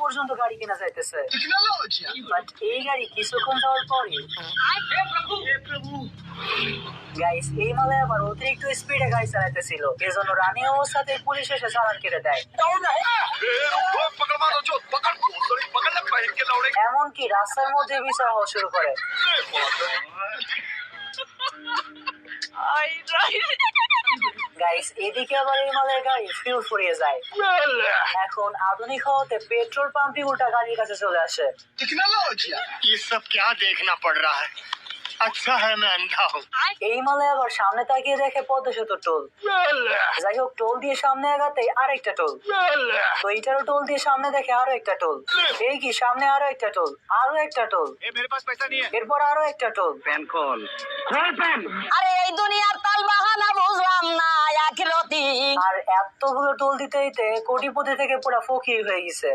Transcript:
পর্যন্ত গাড়ি কেনা যাইতেছে, বাট এই গাড়ি কিছুক্ষণ যাওয়ার পরে গাইস এই মালে আবার অতিরিক্ত স্পিডে গাড়ি চালাইতেছিল, এজন্য রানিং অবস্থাতে পুলিশ এসে চালান কেটে দেয়। এমনকি রাস্তার মধ্যে বিচার হওয়া শুরু করে। গাইস এদিকে আবার এই মালের গাড়ি ফিউল ফুরিয়ে যায়। এখন আধুনিক হওয়াতে পেট্রোল পাম্পই উল্টা গাড়ির কাছে চলে আসে। ये सब क्या देखना पड़ रहा है? अच्छा है मैं अंधा हूँ। এই মালে আবার সামনে তাকিয়ে দেখে পদ্ম সেতুর টোল। যাই হোক, টোল দিয়ে সামনে আগাতে আরেকটা টোল, তো এইটারও টোল দিয়ে সামনে দেখে আরো একটা টোল। এই কি সামনে আরো একটা টোল, আরো একটা টোল, मेरे पास पैसा नहीं है। এরপর আরো একটা টোল। আরে এই দুনিয়ার তাল বাহানা বুঝলাম না আখিরাতি। আর এতগুলো টোল দিতে দিতে কোটিপতি থেকে পুরো ফকির হয়ে গেছে।